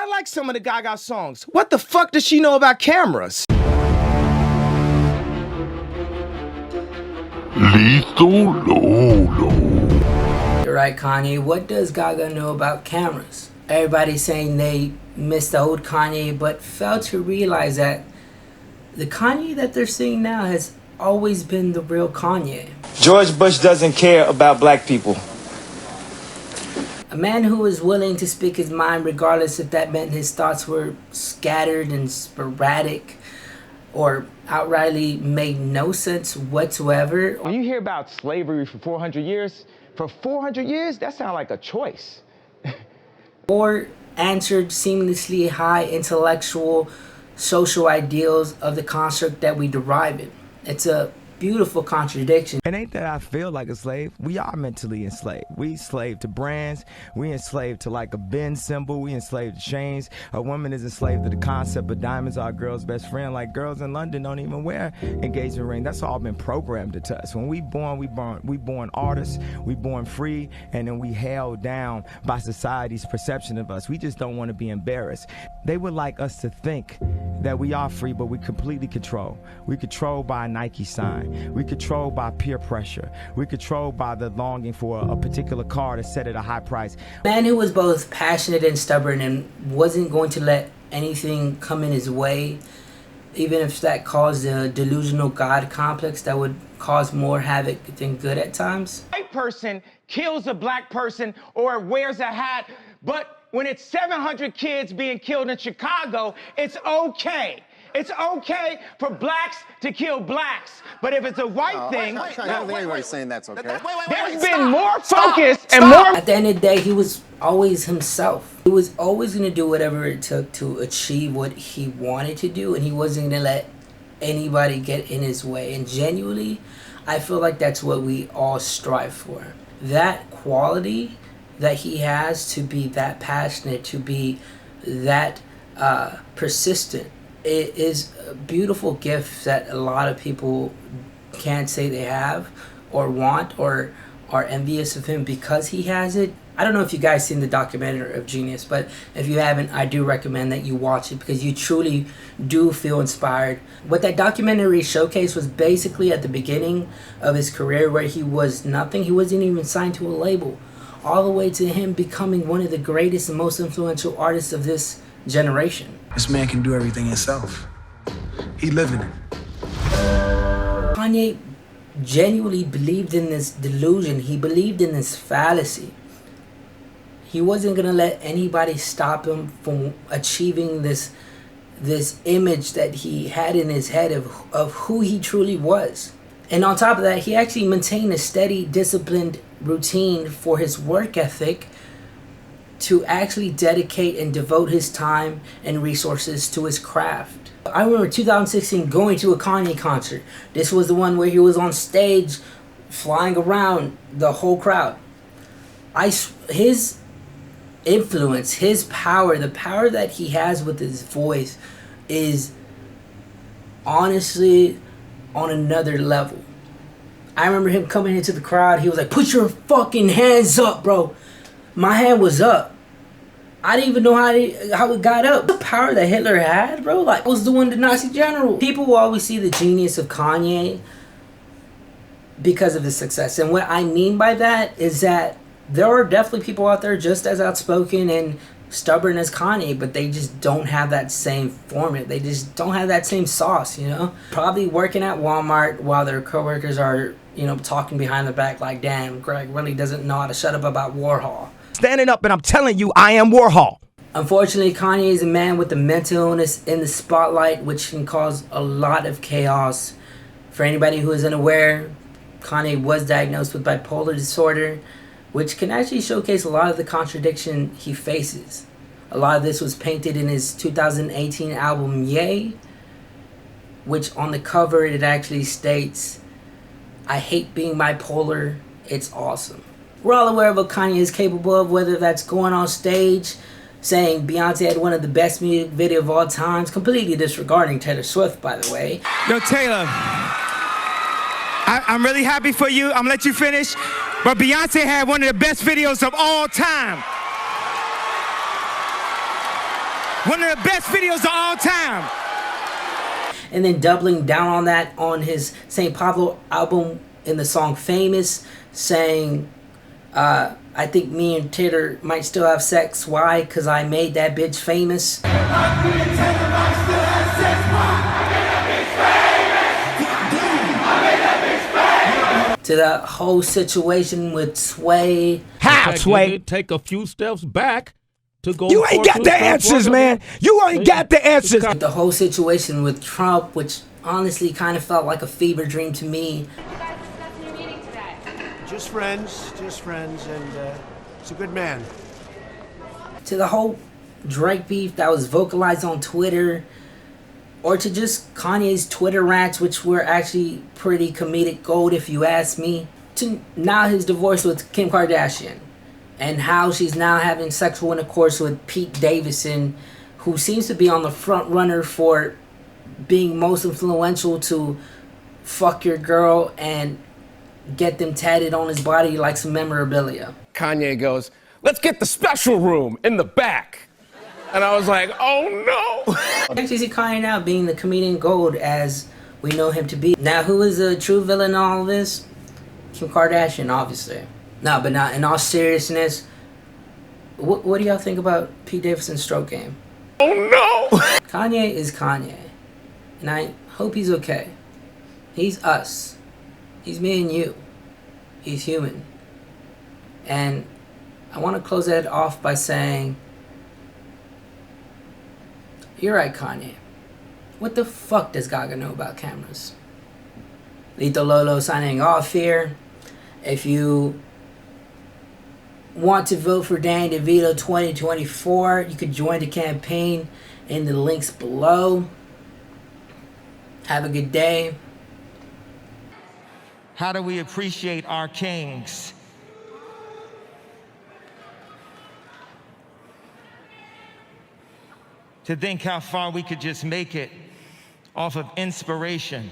I like some of the Gaga songs. What the fuck does she know about cameras? Lethal Lolo. You're right, Kanye. What does Gaga know about cameras? Everybody's saying they miss the old Kanye, but fail to realize that the Kanye that they're seeing now has always been the real Kanye. George Bush doesn't care about black people. A man who was willing to speak his mind regardless if that meant his thoughts were scattered and sporadic or outrightly made no sense whatsoever. When you hear about slavery for 400 years, that sounds like a choice. Or answered seamlessly high intellectual social ideals of the construct that we derive it. It's a beautiful contradiction. It ain't that I feel like a slave. We are mentally enslaved. We enslaved to brands. We enslaved to like a Benz symbol. We enslaved to chains. A woman is enslaved to the concept of diamonds are a girl's best friend. Like girls in London don't even wear engagement ring. That's all been programmed to us. When we born artists. We born free, and then we held down by society's perception of us. We just don't want to be embarrassed. They would like us to think that we are free, but we completely control. We control by a Nike sign. We controlled by peer pressure. We controlled by the longing for a particular car to set at a high price. A man who was both passionate and stubborn and wasn't going to let anything come in his way, even if that caused a delusional God complex that would cause more havoc than good at times. A white person kills a black person or wears a hat, but when it's 700 kids being killed in Chicago, it's okay. It's okay for blacks to kill blacks, but if it's a white thing... I don't think anybody's saying that's okay. There's been more focus and more... At the end of the day, he was always himself. He was always going to do whatever it took to achieve what he wanted to do, and he wasn't going to let anybody get in his way. And genuinely, I feel like that's what we all strive for. That quality that he has, to be that passionate, to be that persistent, it is a beautiful gift that a lot of people can't say they have or want or are envious of him because he has it. I don't know if you guys seen the documentary of Genius, but if you haven't, I do recommend that you watch it because you truly do feel inspired. What that documentary showcased was basically at the beginning of his career where he was nothing. He wasn't even signed to a label, all the way to him becoming one of the greatest and most influential artists of this generation. This man can do everything himself. He living it. Kanye genuinely believed in this delusion. He believed in this fallacy. He wasn't gonna let anybody stop him from achieving this image that he had in his head of who he truly was. And on top of that, he actually maintained a steady, disciplined routine for his work ethic to actually dedicate and devote his time and resources to his craft. I remember 2016 going to a Kanye concert. This was the one where he was on stage flying around the whole crowd. His influence, his power, the power that he has with his voice is honestly on another level. I remember him coming into the crowd. He was like, "Put your fucking hands up, bro." My hand was up. I didn't even know how it got up. The power that Hitler had, bro, like, was doing the Nazi general. People will always see the genius of Kanye because of his success. And what I mean by that is that there are definitely people out there just as outspoken and stubborn as Kanye, but they just don't have that same format. They just don't have that same sauce, you know? Probably working at Walmart while their coworkers are, you know, talking behind their back like, damn, Greg really doesn't know how to shut up about Warhol. Standing up and I'm telling you, I am Warhol. Unfortunately, Kanye is a man with a mental illness in the spotlight, which can cause a lot of chaos. For anybody who is unaware, Kanye was diagnosed with bipolar disorder, which can actually showcase a lot of the contradiction he faces. A lot of this was painted in his 2018 album, Ye, which on the cover it actually states, "I hate being bipolar, it's awesome." We're all aware of what Kanye is capable of, whether that's going on stage, saying Beyonce had one of the best music videos of all times, completely disregarding Taylor Swift, by the way. Yo, Taylor, I'm really happy for you. I'm gonna let you finish. But Beyonce had one of the best videos of all time. One of the best videos of all time. And then doubling down on that on his St. Pablo album in the song Famous, saying, I think me and Taylor might still have sex. Why? Because I made that bitch famous. To the whole situation with Sway. How, Sway? Take a few steps back to go. You ain't got the answers, man. You ain't got the answers. The whole situation with Trump, which honestly kind of felt like a fever dream to me. You guys discussing your meeting today? Just friends, and he's a good man. To the whole Drake beef that was vocalized on Twitter, or to just Kanye's Twitter rants, which were actually pretty comedic gold if you ask me, to now his divorce with Kim Kardashian, and how she's now having sexual intercourse with Pete Davidson, who seems to be on the front runner for being most influential to fuck your girl and get them tatted on his body like some memorabilia. Kanye goes, "Let's get the special room in the back." And I was like, oh no. I actually see Kanye now being the comedian gold as we know him to be. Now, who is the true villain in all of this? Kim Kardashian, obviously. No, but now, in all seriousness, what do y'all think about Pete Davidson's stroke game? Oh no. Kanye is Kanye. And I hope he's okay. He's us. He's me and you. He's human. And I want to close that off by saying, you're right, Kanye. What the fuck does Gaga know about cameras? Lito Lolo signing off here. If you want to vote for Danny DeVito 2024, you could join the campaign in the links below. Have a good day. How do we appreciate our kings? To think how far we could just make it off of inspiration.